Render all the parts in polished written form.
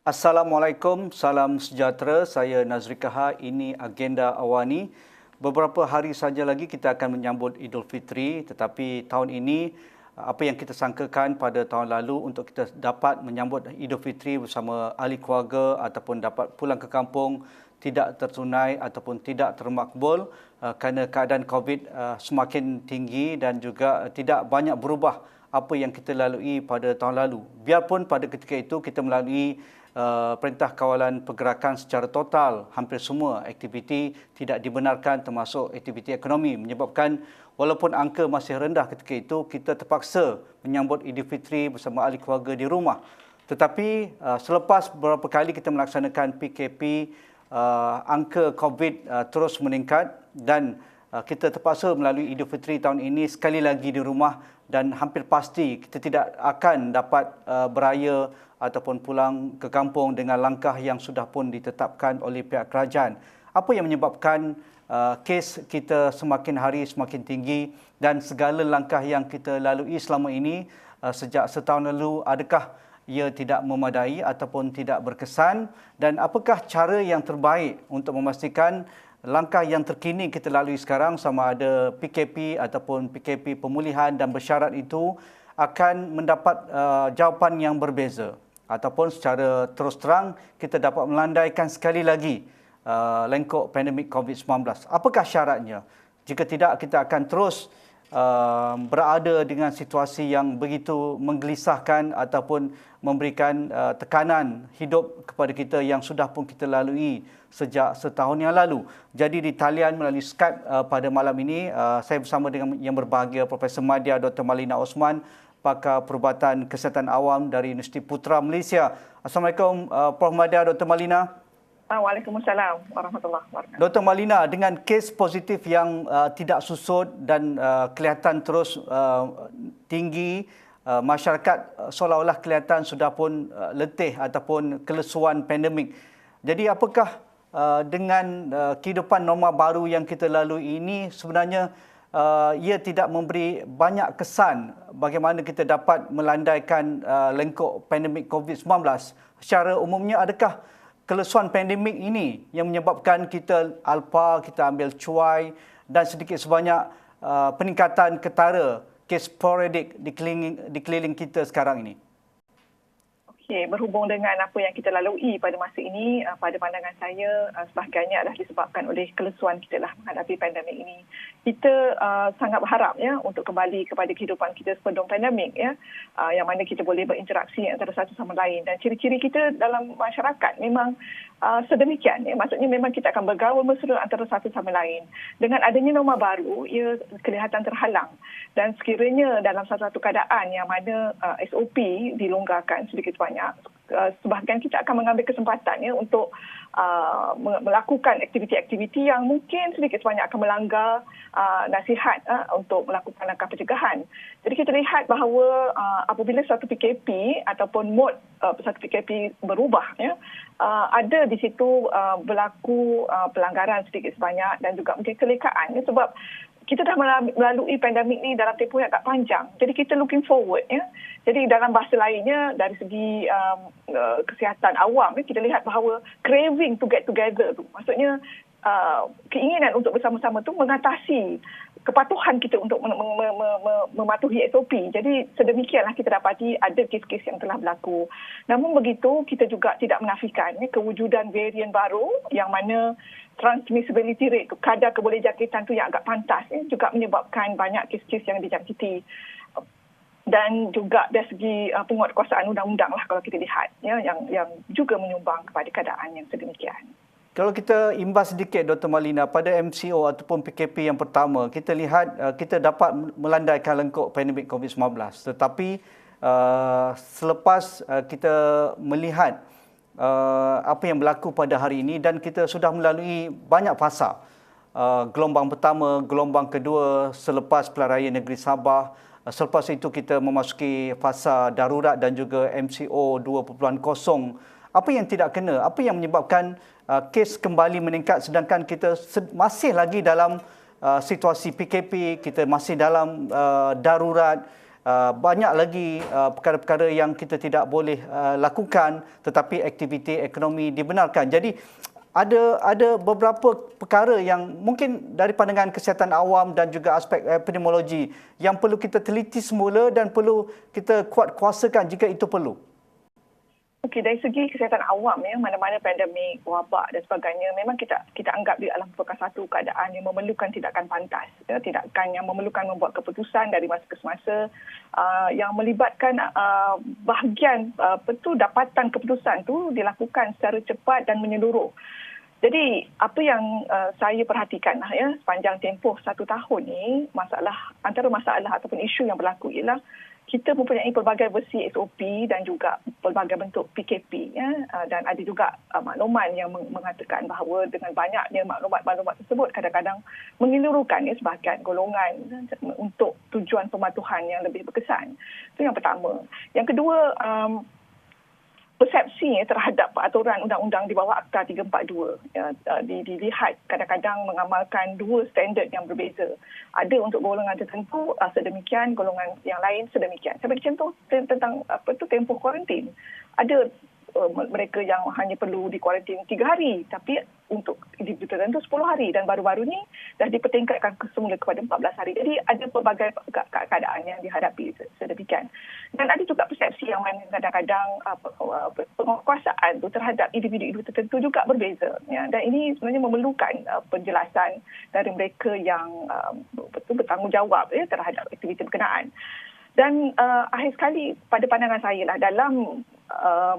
Assalamualaikum, salam sejahtera. Saya Nazri Kaha. Ini Agenda Awani. Beberapa hari saja lagi kita akan menyambut Idul Fitri, tetapi tahun ini apa yang kita sangkakan pada tahun lalu untuk kita dapat menyambut Idul Fitri bersama ahli keluarga ataupun dapat pulang ke kampung tidak tertunai ataupun tidak termakbul kerana keadaan COVID semakin tinggi dan juga tidak banyak berubah apa yang kita lalui pada tahun lalu. Biarpun pada ketika itu kita melalui Perintah Kawalan Pergerakan secara total, hampir semua aktiviti tidak dibenarkan termasuk aktiviti ekonomi, menyebabkan walaupun angka masih rendah ketika itu, kita terpaksa menyambut Idul Fitri bersama ahli keluarga di rumah. Tetapi selepas beberapa kali kita melaksanakan PKP, angka COVID terus meningkat dan kita terpaksa melalui Idul Fitri tahun ini sekali lagi di rumah dan hampir pasti kita tidak akan dapat beraya ataupun pulang ke kampung dengan langkah yang sudah pun ditetapkan oleh pihak kerajaan. Apa yang menyebabkan kes kita semakin hari semakin tinggi dan segala langkah yang kita lalui selama ini sejak setahun lalu, adakah ia tidak memadai ataupun tidak berkesan, dan apakah cara yang terbaik untuk memastikan langkah yang terkini kita lalui sekarang sama ada PKP ataupun PKP pemulihan dan bersyarat itu akan mendapat jawapan yang berbeza ataupun secara terus terang kita dapat melandaikan sekali lagi lengkok pandemik COVID-19. Apakah syaratnya? Jika tidak, kita akan terus berada dengan situasi yang begitu menggelisahkan ataupun memberikan tekanan hidup kepada kita yang sudah pun kita lalui sejak setahun yang lalu. Jadi di talian melalui Skype pada malam ini, saya bersama dengan yang berbahagia Profesor Madya Dr. Malina Osman, Pakar Perubatan Kesihatan Awam dari Universiti Putra Malaysia. Assalamualaikum Prof. Madya, Dr. Malina. Waalaikumsalam warahmatullahi wabarakatuh. Dr. Malina, dengan kes positif yang tidak susut dan kelihatan terus tinggi, masyarakat seolah-olah kelihatan sudah pun letih ataupun kelesuan pandemik. Jadi apakah dengan kehidupan norma baru yang kita lalui ini sebenarnya ia tidak memberi banyak kesan bagaimana kita dapat melandaikan lengkok pandemik COVID-19? Secara umumnya, adakah kelesuan pandemik ini yang menyebabkan kita alpa, kita ambil cuai dan sedikit sebanyak peningkatan ketara kes sporadik di keliling kita sekarang ini? Okey, berhubung dengan apa yang kita lalui pada masa ini, pada pandangan saya, sebahagiannya adalah disebabkan oleh kelesuan kita lah menghadapi pandemik ini. Kita sangat berharap ya untuk kembali kepada kehidupan kita sebelum pandemik ya, yang mana kita boleh berinteraksi antara satu sama lain, dan ciri-ciri kita dalam masyarakat memang sedemikian ya. Maksudnya memang kita akan bergaul mesra antara satu sama lain. Dengan adanya norma baru, ia kelihatan terhalang, dan sekiranya dalam satu keadaan yang mana SOP dilonggarkan sedikit banyak, sebahagian kita akan mengambil kesempatan ya untuk melakukan aktiviti-aktiviti yang mungkin sedikit sebanyak akan melanggar nasihat untuk melakukan langkah pencegahan. Jadi kita lihat bahawa apabila satu PKP ataupun mod satu PKP berubah ya, ada di situ berlaku pelanggaran sedikit sebanyak dan juga mungkin kelekaan ya, sebab kita dah melalui pandemik ni dalam tempoh yang agak panjang. Jadi kita looking forward ya. Jadi dalam bahasa lainnya, dari segi kesihatan awam, kita lihat bahawa craving to get together tu, maksudnya keinginan untuk bersama-sama tu mengatasi kepatuhan kita untuk mematuhi SOP. Jadi sedemikianlah kita dapati ada kes-kes yang telah berlaku. Namun begitu, kita juga tidak menafikan kewujudan varian baru yang mana transmissibility rate, kadar kebolehjangkitan tu yang agak pantas juga menyebabkan banyak kes-kes yang dijangkiti. Dan juga dari segi penguatkuasaan undang-undang lah kalau kita lihat ya, yang juga menyumbang kepada keadaan yang sedemikian. Kalau kita imbas sedikit, Dr. Malina, pada MCO ataupun PKP yang pertama, kita lihat kita dapat melandaikan lengkok pandemik COVID-19. Tetapi selepas kita melihat apa yang berlaku pada hari ini dan kita sudah melalui banyak fasa, gelombang pertama, gelombang kedua selepas Pilihan Raya Negeri Sabah, selepas itu kita memasuki fasa darurat dan juga MCO 2.0. Apa yang tidak kena? Apa yang menyebabkan kes kembali meningkat sedangkan kita masih lagi dalam situasi PKP, kita masih dalam darurat banyak lagi perkara-perkara yang kita tidak boleh lakukan, tetapi aktiviti ekonomi dibenarkan. Jadi ada beberapa perkara yang mungkin dari pandangan kesihatan awam dan juga aspek epidemiologi yang perlu kita teliti semula dan perlu kita kuatkuasakan jika itu perlu. Okey, dari segi kesihatan awam, mana-mana pandemik, wabak dan sebagainya, memang kita anggap dia adalah merupakan satu keadaan yang memerlukan tindakan pantas, tindakan yang memerlukan membuat keputusan dari masa ke semasa, yang melibatkan bahagian dapatan keputusan tu dilakukan secara cepat dan menyeluruh. Jadi apa yang saya perhatikan sepanjang tempoh 1 tahun ni, antara masalah ataupun isu yang berlaku ialah kita mempunyai pelbagai versi SOP dan juga pelbagai bentuk PKP dan ada juga makluman yang mengatakan bahawa dengan banyaknya maklumat-maklumat tersebut kadang-kadang menyeluruhkan sebahagian golongan untuk tujuan pematuhan yang lebih berkesan. Itu yang pertama. Yang kedua, persepsi terhadap peraturan undang-undang di bawah Akta 342 dilihat kadang-kadang mengamalkan dua standard yang berbeza. Ada untuk golongan tertentu sedemikian, golongan yang lain sedemikian. Saya bagi contoh tentang tempoh kuarantin. Ada mereka yang hanya perlu dikuarantin 3 hari, tapi untuk individu tertentu 10 hari dan baru-baru ni dah dipertingkatkan semula kepada 14 hari. Jadi ada pelbagai keadaan yang dihadapi sedemikian. Dan ada juga persepsi yang mana kadang-kadang penguasaan tu terhadap individu-individu tertentu juga berbeza. Dan ini sebenarnya memerlukan penjelasan dari mereka yang betul bertanggungjawab terhadap aktiviti berkenaan. Dan akhir sekali pada pandangan saya lah dalam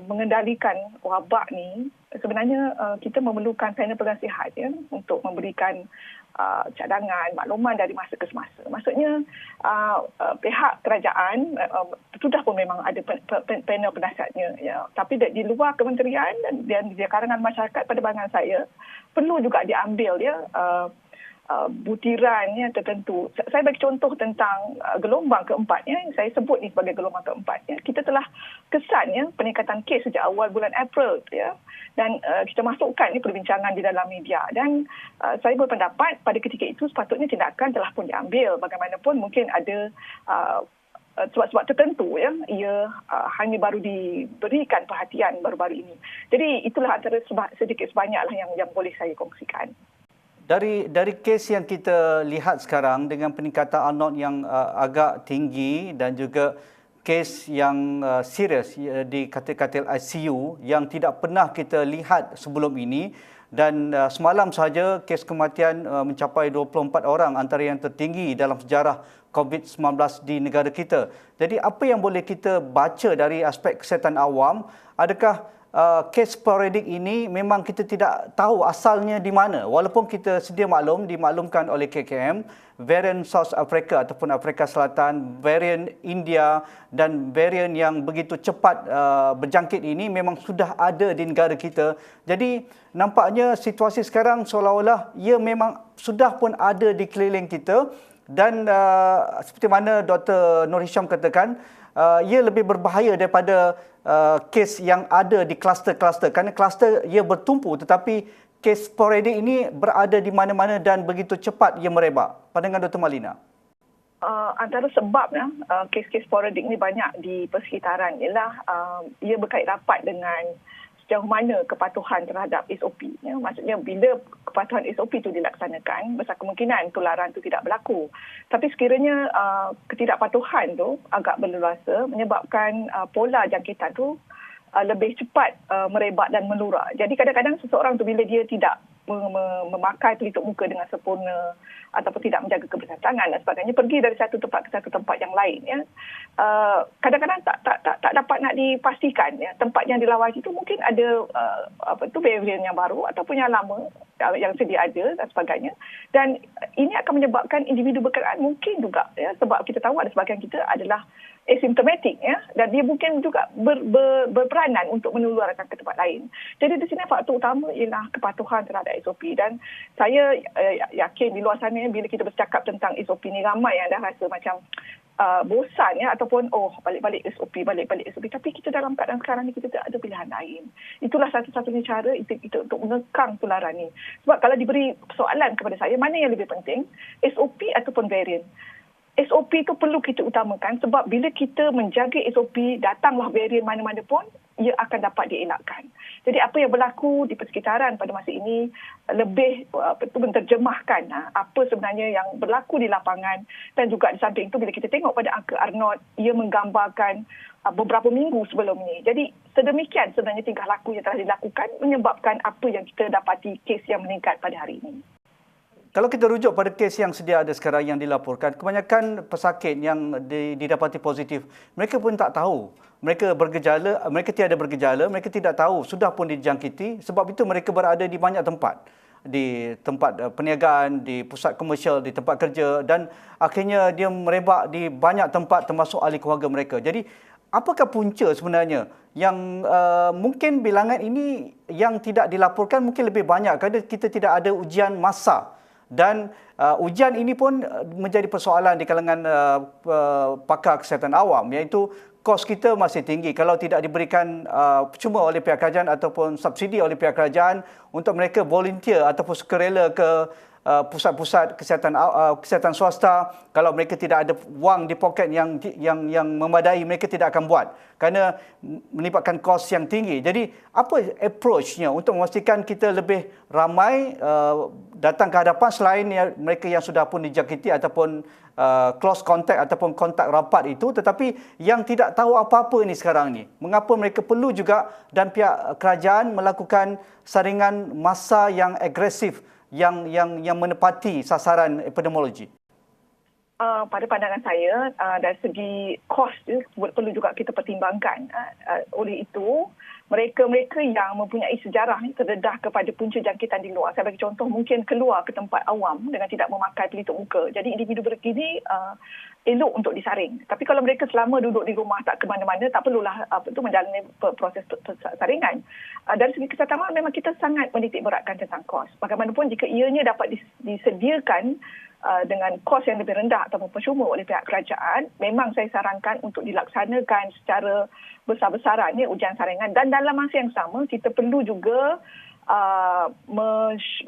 mengendalikan wabak ni sebenarnya kita memerlukan panel pegang sihat untuk memberikan cadangan, makluman dari masa ke semasa. Maksudnya pihak kerajaan sudah pun memang ada panel penasihatnya tapi di luar kementerian dan di kalangan masyarakat pada pandangan saya perlu juga diambil butiran tertentu. Saya bagi contoh tentang gelombang keempat saya sebut ni sebagai gelombang keempat. Kita telah kesan peningkatan kes sejak awal bulan April dan kita masukkan perbincangan di dalam media dan saya berpendapat pada ketika itu sepatutnya tindakan telah pun diambil. Bagaimanapun mungkin ada sebab-sebab tertentu ia hanya baru diberikan perhatian baru-baru ini. Jadi itulah antara sedikit sebanyaklah yang boleh saya kongsikan. Dari kes yang kita lihat sekarang dengan peningkatan unknown yang agak tinggi dan juga kes yang serius di katil-katil ICU yang tidak pernah kita lihat sebelum ini dan semalam sahaja kes kematian mencapai 24 orang antara yang tertinggi dalam sejarah COVID-19 di negara kita. Jadi apa yang boleh kita baca dari aspek kesihatan awam? Adakah kes sporadik ini memang kita tidak tahu asalnya di mana, walaupun kita sedia dimaklumkan oleh KKM varian South Africa ataupun Afrika Selatan, varian India dan varian yang begitu cepat berjangkit ini memang sudah ada di negara kita. Jadi nampaknya situasi sekarang seolah-olah ia memang sudah pun ada di keliling kita dan seperti mana Dr. Nur Hisham katakan, ia lebih berbahaya daripada kes yang ada di kluster-kluster kerana kluster ia bertumpu tetapi kes sporadik ini berada di mana-mana dan begitu cepat ia merebak. Pandangan Dr. Malina. Antara sebabnya kes-kes sporadik ini banyak di persekitaran ialah ia berkait rapat dengan sejauh mana kepatuhan terhadap SOP. Maksudnya bila kepatuhan SOP itu dilaksanakan, besar kemungkinan tularan itu tidak berlaku. Tapi sekiranya ketidakpatuhan itu agak berleluasa menyebabkan pola jangkitan itu lebih cepat merebak dan melurak. Jadi kadang-kadang seseorang tu bila dia tidak memakai pelitup muka dengan sempurna ataupun tidak menjaga kebersihan tangan dan sebagainya, pergi dari satu tempat ke satu tempat yang lain kadang-kadang tak dapat nak dipastikan tempat yang dilawat itu mungkin ada varian yang baru ataupun yang lama yang sedia ada dan sebagainya, dan ini akan menyebabkan individu berkenaan mungkin juga sebab kita tahu ada sebahagian kita adalah asymptomatic dan dia mungkin juga berperanan untuk menularkan ke tempat lain. Jadi di sini faktor utama ialah kepatuhan terhadap SOP dan saya yakin di luar sana bila kita bercakap tentang SOP ni ramai yang dah rasa macam bosan ataupun balik-balik SOP, tapi kita dalam keadaan sekarang ni kita tak ada pilihan lain. Itulah satu-satunya cara itu untuk mengekang tularan ni. Sebab kalau diberi soalan kepada saya mana yang lebih penting, SOP ataupun variant? SOP itu perlu kita utamakan sebab bila kita menjaga SOP, datanglah varian mana-mana pun, ia akan dapat dielakkan. Jadi apa yang berlaku di persekitaran pada masa ini lebih menterjemahkan apa sebenarnya yang berlaku di lapangan, dan juga di samping itu bila kita tengok pada angka Arnott, ia menggambarkan beberapa minggu sebelum ini. Jadi sedemikian sebenarnya tingkah laku yang telah dilakukan menyebabkan apa yang kita dapati kes yang meningkat pada hari ini. Kalau kita rujuk pada kes yang sedia ada sekarang yang dilaporkan, kebanyakan pesakit yang didapati positif, mereka pun tak tahu. Mereka bergejala, mereka tiada bergejala, mereka tidak tahu, sudah pun dijangkiti. Sebab itu mereka berada di banyak tempat. Di tempat perniagaan, di pusat komersial, di tempat kerja, dan akhirnya dia merebak di banyak tempat termasuk ahli keluarga mereka. Jadi, apakah punca sebenarnya yang mungkin bilangan ini yang tidak dilaporkan mungkin lebih banyak kerana kita tidak ada ujian massa. Dan ujian ini pun menjadi persoalan di kalangan pakar kesihatan awam, iaitu kos kita masih tinggi kalau tidak diberikan cuma oleh pihak kerajaan ataupun subsidi oleh pihak kerajaan untuk mereka volunteer ataupun sukarela ke pusat-pusat kesihatan swasta. Kalau mereka tidak ada wang di poket yang memadai, mereka tidak akan buat kerana melibatkan kos yang tinggi. Jadi apa approach-nya untuk memastikan kita lebih ramai datang ke hadapan selain mereka yang sudah pun dijangkiti ataupun close contact ataupun kontak rapat itu, tetapi yang tidak tahu apa-apa ni sekarang ni. Mengapa mereka perlu juga dan pihak kerajaan melakukan saringan massa yang agresif yang menepati sasaran epidemiologi? Pada pandangan saya, dari segi kos perlu juga kita pertimbangkan. Oleh itu, mereka-mereka yang mempunyai sejarah terdedah kepada punca jangkitan di luar. Saya bagi contoh, mungkin keluar ke tempat awam dengan tidak memakai pelitup muka. Jadi individu begini elok untuk disaring. Tapi kalau mereka selama duduk di rumah tak ke mana-mana, tak perlulah menjalani proses saringan. Dari segi kesihatan memang kita sangat menitik beratkan tentang kos. Bagaimanapun jika ianya dapat disediakan dengan kos yang lebih rendah ataupun percuma oleh pihak kerajaan, memang saya sarankan untuk dilaksanakan secara besar-besaran ujian saringan. Dan dalam masa yang sama, kita perlu juga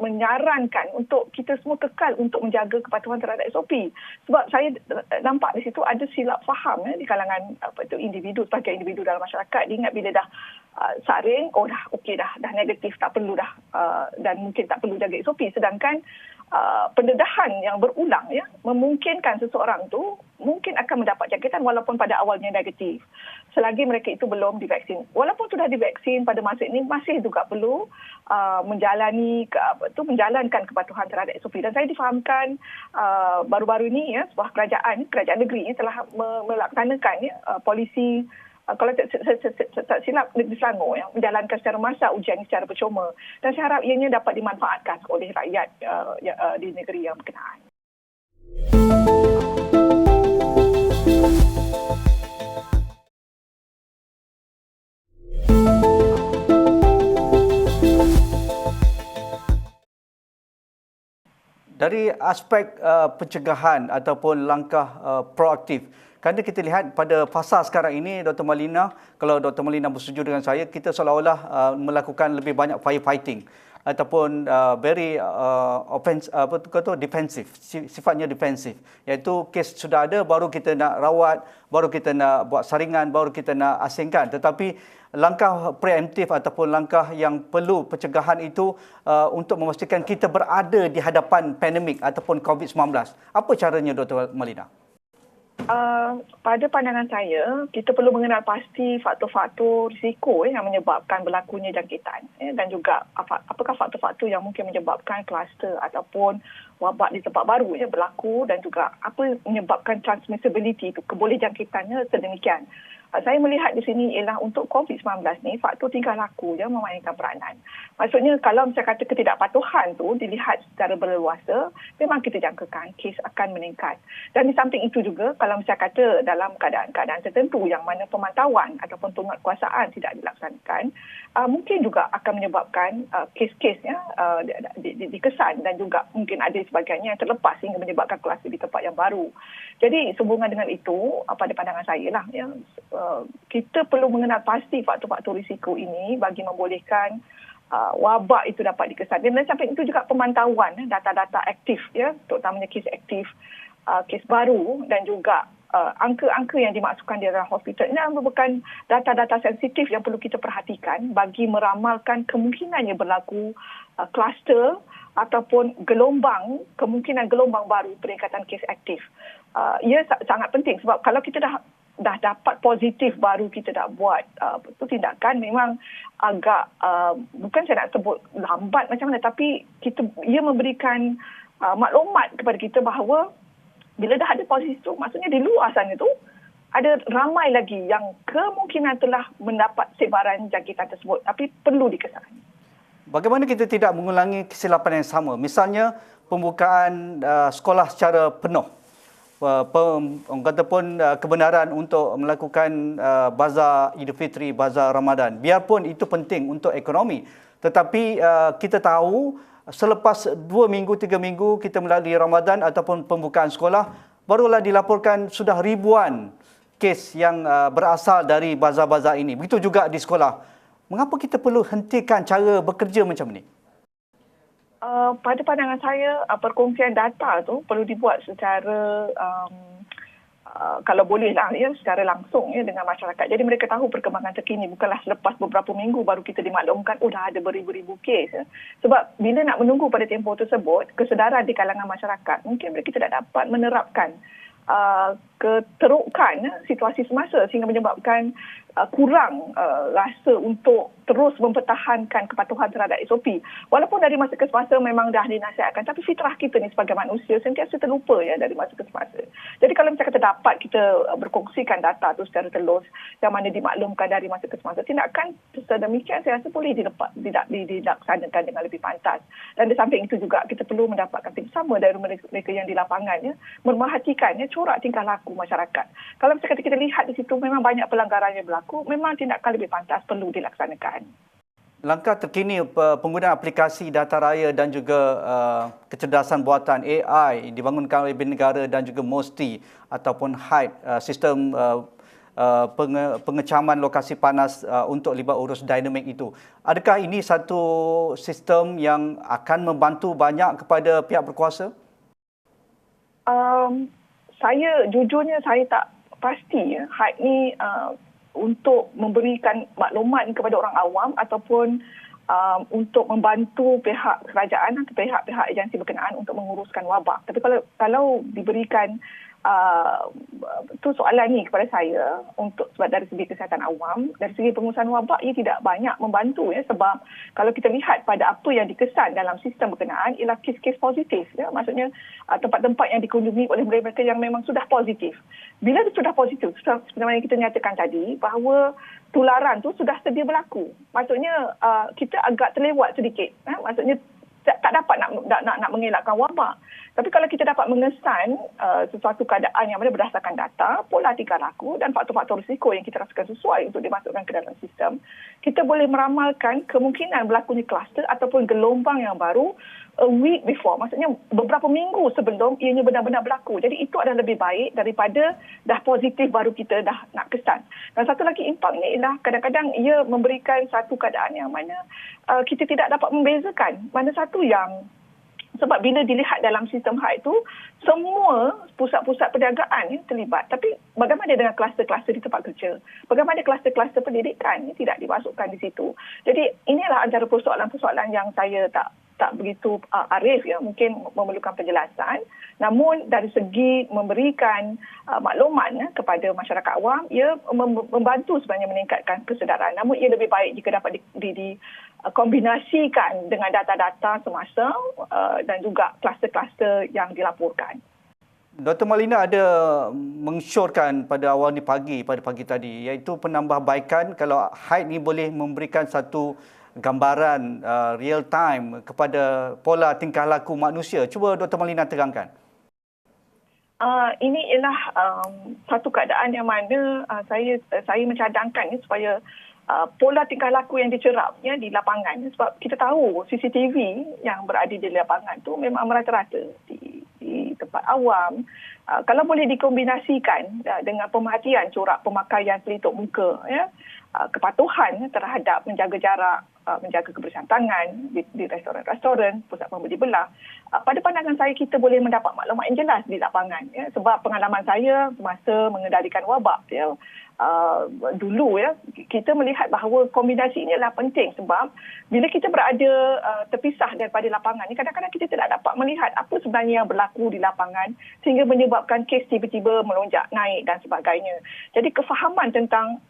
menyarankan untuk kita semua kekal untuk menjaga kepatuhan terhadap SOP. Sebab saya nampak di situ ada silap faham di kalangan individu, sebagai individu dalam masyarakat. Dia ingat bila dah saring, dah okey dah negatif, tak perlu dah dan mungkin tak perlu jaga SOP. Sedangkan pendedahan yang berulang memungkinkan seseorang tu mungkin akan mendapat jangkitan walaupun pada awalnya negatif. Selagi mereka itu belum divaksin. Walaupun sudah divaksin, pada masa ini masih juga perlu menjalankan kepatuhan terhadap SOP. Dan saya difahamkan baru-baru ini sebuah kerajaan negeri telah melaksanakan polisi, kalau tak silap, Negeri Selangor menjalankan secara massal ujian secara percuma. Dan saya harap ianya dapat dimanfaatkan oleh rakyat di negeri yang berkenaan. Dari aspek pencegahan ataupun langkah proaktif, kerana kita lihat pada fasa sekarang ini, Dr. Malina, kalau Dr. Malina bersetuju dengan saya, kita seolah-olah melakukan lebih banyak firefighting ataupun very defensif, sifatnya defensif. Iaitu kes sudah ada, baru kita nak rawat, baru kita nak buat saringan, baru kita nak asingkan. Tetapi langkah preemptif ataupun langkah yang perlu pencegahan itu untuk memastikan kita berada di hadapan pandemik ataupun COVID-19. Apa caranya, Dr. Malina? Pada pandangan saya, kita perlu mengenal pasti faktor-faktor risiko yang menyebabkan berlakunya jangkitan, dan juga apakah faktor-faktor yang mungkin menyebabkan kluster ataupun wabak di tempat baru berlaku, dan juga apa menyebabkan transmissibility itu, kebolehjangkitannya sedemikian. Saya melihat di sini ialah untuk COVID-19 ni, faktor tingkah laku memainkan peranan. Maksudnya kalau saya kata ketidakpatuhan tu dilihat secara berleluasa, memang kita jangkakan kes akan meningkat. Dan di samping itu juga, kalau saya kata dalam keadaan-keadaan tertentu yang mana pemantauan ataupun penguatkuasaan tidak dilaksanakan, mungkin juga akan menyebabkan kes-kesnya dikesan, dan juga mungkin ada sebagainya yang terlepas hingga menyebabkan kluster di tempat yang baru. Jadi sehubungan dengan itu, pada pandangan saya lah, kita perlu mengenal pasti faktor-faktor risiko ini bagi membolehkan wabak itu dapat dikesan. Dan sampai itu juga pemantauan data-data aktif, terutamanya kes aktif kes baru dan juga angka-angka yang dimasukkan di dalam hospital ini merupakan data-data sensitif yang perlu kita perhatikan bagi meramalkan kemungkinannya berlaku kluster ataupun kemungkinan gelombang baru peningkatan kes aktif. Ia sangat penting sebab kalau kita dah dapat positif baru kita dah buat itu tindakan memang agak bukan saya nak sebut lambat macam mana, tapi ia memberikan maklumat kepada kita bahawa bila dah ada positif tu, maksudnya di luar sana tu ada ramai lagi yang kemungkinan telah mendapat sebaran jangkitan tersebut, tapi perlu dikesan. Bagaimana kita tidak mengulangi kesilapan yang sama? Misalnya pembukaan sekolah secara penuh. Orang kata pun kebenaran untuk melakukan bazar Aidilfitri, bazar Ramadan. Biarpun itu penting untuk ekonomi. Tetapi kita tahu selepas 2 minggu, 3 minggu kita melalui Ramadan ataupun pembukaan sekolah, barulah dilaporkan sudah ribuan kes yang berasal dari bazar-bazar ini. Begitu juga di sekolah. Mengapa kita perlu hentikan cara bekerja macam ini? Pada pandangan saya, perkongsian data tu perlu dibuat secara kalau bolehlah secara langsung dengan masyarakat. Jadi mereka tahu perkembangan terkini, bukanlah selepas beberapa minggu baru kita dimaklumkan dah ada beribu-ribu kes. Sebab bila nak menunggu pada tempoh tersebut, kesedaran di kalangan masyarakat, mungkin mereka tidak dapat menerapkan keterukan situasi semasa sehingga menyebabkan kurang rasa untuk terus mempertahankan kepatuhan terhadap SOP. Walaupun dari masa ke semasa memang dah dinasihatkan, tapi fitrah kita ni sebagai manusia sentiasa terlupa dari masa ke semasa. Jadi kalau misalnya kita dapat kita berkongsikan data tu secara telus yang mana dimaklumkan dari masa ke semasa, tindakan sedemikian saya rasa boleh dilaksanakan dengan lebih pantas. Dan di samping itu juga kita perlu mendapatkan tim sama dari mereka yang di lapangan memerhatikan corak tingkah laku masyarakat. Kalau misalnya kita lihat di situ memang banyak pelanggaran yang berlaku, memang tindakan lebih pantas perlu dilaksanakan. Langkah terkini penggunaan aplikasi data raya dan juga kecerdasan buatan AI dibangunkan oleh negara dan juga MOSTI ataupun HIDE, sistem pengecaman lokasi panas untuk libat urus dinamik itu. Adakah ini satu sistem yang akan membantu banyak kepada pihak berkuasa? Jujurnya saya tak pasti HIDE ni untuk memberikan maklumat kepada orang awam ataupun untuk membantu pihak kerajaan atau pihak-pihak agensi berkenaan untuk menguruskan wabak. Tapi kalau diberikan tu soalan ni kepada saya sebab dari segi kesihatan awam, dari segi pengurusan wabak ia tidak banyak membantu sebab kalau kita lihat pada apa yang dikesan dalam sistem berkenaan ialah kes-kes positif maksudnya tempat-tempat yang dikunjungi oleh mereka yang memang sudah positif. Bila sudah positif, seperti yang kita nyatakan tadi bahawa tularan tu sudah sedia berlaku. Maksudnya kita agak terlewat sedikit. Maksudnya tak dapat nak mengelakkan wabak. Tapi kalau kita dapat mengesan sesuatu keadaan yang mana berdasarkan data, pola tingkah laku dan faktor-faktor risiko yang kita rasakan sesuai untuk dimasukkan ke dalam sistem, kita boleh meramalkan kemungkinan berlakunya kluster ataupun gelombang yang baru a week before. Maksudnya beberapa minggu sebelum ianya benar-benar berlaku. Jadi itu adalah lebih baik daripada dah positif baru kita dah nak kesan. Dan satu lagi impaknya ialah kadang-kadang ia memberikan satu keadaan yang mana kita tidak dapat membezakan mana satu yang sebab bila dilihat dalam sistem HIDE itu, semua pusat-pusat perniagaan terlibat. Tapi bagaimana dengan kluster-kluster di tempat kerja? Bagaimana kluster-kluster pendidikan tidak dimasukkan di situ? Jadi inilah antara persoalan-persoalan yang saya tak begitu arif mungkin memerlukan penjelasan. Namun dari segi memberikan maklumat kepada masyarakat awam, ia membantu sebenarnya meningkatkan kesedaran. Namun ia lebih baik jika dapat dikombinasikan dengan data-data semasa dan juga kluster-kluster yang dilaporkan. Dr. Malina ada mengsyorkan pada awal pada pagi tadi, iaitu penambahbaikan kalau HIDE ni boleh memberikan satu gambaran real time kepada pola tingkah laku manusia. Cuba Dr. Malina terangkan. Ini ialah satu keadaan yang mana saya mencadangkan supaya pola tingkah laku yang dicerap di lapangan. Sebab kita tahu CCTV yang berada di lapangan tu memang merata-rata di tempat awam Kalau boleh dikombinasikan dengan pemerhatian corak pemakaian pelitup muka, ya, kepatuhan terhadap menjaga jarak, menjaga kebersihan tangan di restoran-restoran, pusat pembeli belah. Pada pandangan saya, kita boleh mendapat maklumat yang jelas di lapangan. Ya, sebab pengalaman saya semasa mengendalikan wabak, ya, dulu, ya, kita melihat bahawa kombinasi ini adalah penting sebab bila kita berada terpisah daripada lapangan ni, kadang-kadang kita tidak dapat melihat apa sebenarnya yang berlaku di lapangan sehingga menyebabkan kes tiba-tiba melonjak naik dan sebagainya. Jadi kefahaman tentang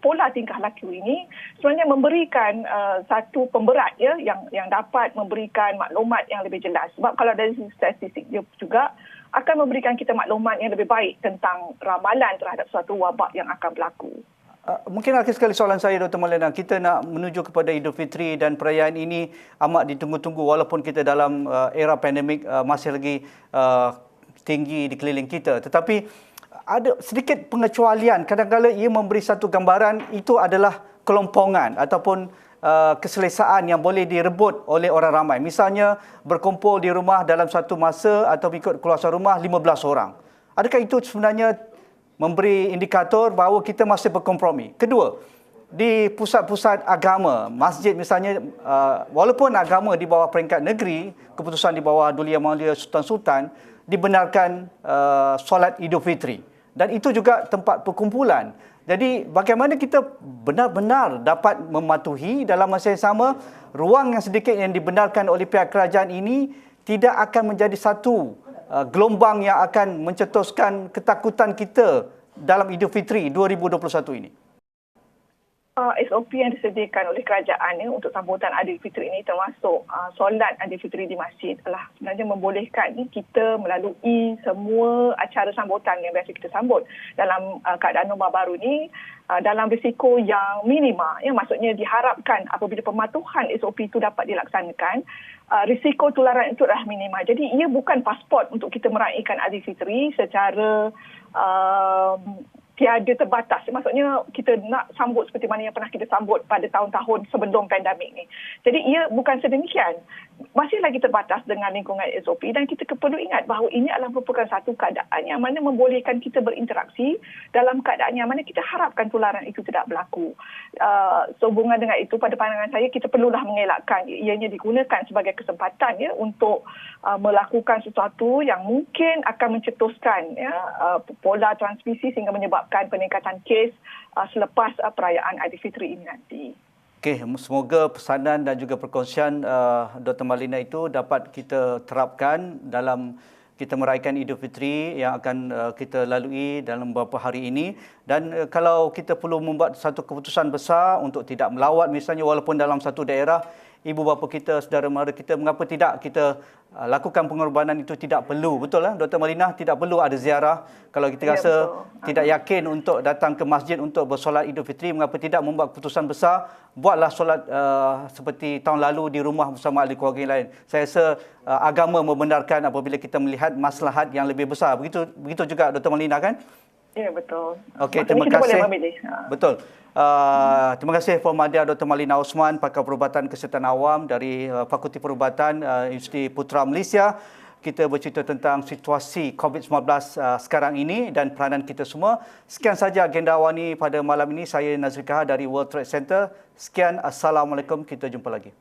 pola tingkah laku ini sebenarnya memberikan satu pemberat, ya, yang dapat memberikan maklumat yang lebih jelas. Sebab kalau dari sisi statistik dia juga akan memberikan kita maklumat yang lebih baik tentang ramalan terhadap suatu wabak yang akan berlaku. Mungkin akhir sekali soalan saya, Dr. Malina. Kita nak menuju kepada Aidilfitri dan perayaan ini amat ditunggu-tunggu walaupun kita dalam era pandemik masih lagi tinggi di keliling kita. Tetapi ada sedikit pengecualian. Kadang-kadang ia memberi satu gambaran itu adalah kelompongan ataupun keselesaan yang boleh direbut oleh orang ramai. Misalnya berkumpul di rumah dalam satu masa atau ikut keluarga rumah 15 orang. Adakah itu sebenarnya memberi indikator bahawa kita masih berkompromi? Kedua, di pusat-pusat agama, masjid misalnya, walaupun agama di bawah peringkat negeri, keputusan di bawah Duli Yang Mulia Sultan-Sultan, dibenarkan solat Aidilfitri. Dan itu juga tempat perkumpulan. Jadi bagaimana kita benar-benar dapat mematuhi dalam masa yang sama ruang yang sedikit yang dibenarkan oleh pihak kerajaan ini tidak akan menjadi satu gelombang yang akan mencetuskan ketakutan kita dalam Aidilfitri 2021 ini? SOP yang disediakan oleh kerajaan, ya, untuk sambutan Aidilfitri ini termasuk solat Aidilfitri di masjid adalah sebenarnya membolehkan kita melalui semua acara sambutan yang biasa kita sambut dalam keadaan norma baru ini dalam risiko yang minima. Ya, maksudnya diharapkan apabila pematuhan SOP itu dapat dilaksanakan, risiko tularan itu adalah minima. Jadi ia bukan pasport untuk kita meraihkan Aidilfitri secara tiada terbatas. Maksudnya kita nak sambut seperti mana yang pernah kita sambut pada tahun-tahun sebelum pandemik ni. Jadi ia bukan sedemikian. Masih lagi terbatas dengan lingkungan SOP dan kita perlu ingat bahawa ini adalah merupakan satu keadaan yang mana membolehkan kita berinteraksi dalam keadaan yang mana kita harapkan tularan itu tidak berlaku. Sehubungan dengan itu, pada pandangan saya, kita perlulah mengelakkan ianya digunakan sebagai kesempatan, ya, untuk melakukan sesuatu yang mungkin akan mencetuskan, ya, pola transmisi sehingga menyebabkan peningkatan kes selepas perayaan Aidilfitri ini nanti. Okey, semoga pesanan dan juga perkongsian Dr. Malina itu dapat kita terapkan dalam kita meraihkan Aidilfitri yang akan kita lalui dalam beberapa hari ini. Dan kalau kita perlu membuat satu keputusan besar untuk tidak melawat misalnya walaupun dalam satu daerah, ibu bapa kita, saudara mara kita, mengapa tidak kita lakukan pengorbanan itu tidak perlu. Betul lah, Dr. Malina, tidak perlu ada ziarah. Kalau kita rasa tidak yakin untuk datang ke masjid untuk bersolat Aidilfitri, mengapa tidak membuat keputusan besar, buatlah solat seperti tahun lalu di rumah bersama ahli keluarga yang lain. Saya rasa agama membenarkan apabila kita melihat maslahat yang lebih besar. Begitu juga Dr. Malina, kan? Ya, betul. Okey, terima kasih. Betul. Terima kasih Puan Madya Dr. Malina Osman, Pakar Perubatan Kesihatan Awam dari Fakulti Perubatan Universiti Putra Malaysia. Kita bercerita tentang situasi COVID-19 sekarang ini dan peranan kita semua. Sekian saja agenda Awani pada malam ini. Saya Nazri Kahar dari World Trade Center. Sekian, Assalamualaikum. Kita jumpa lagi.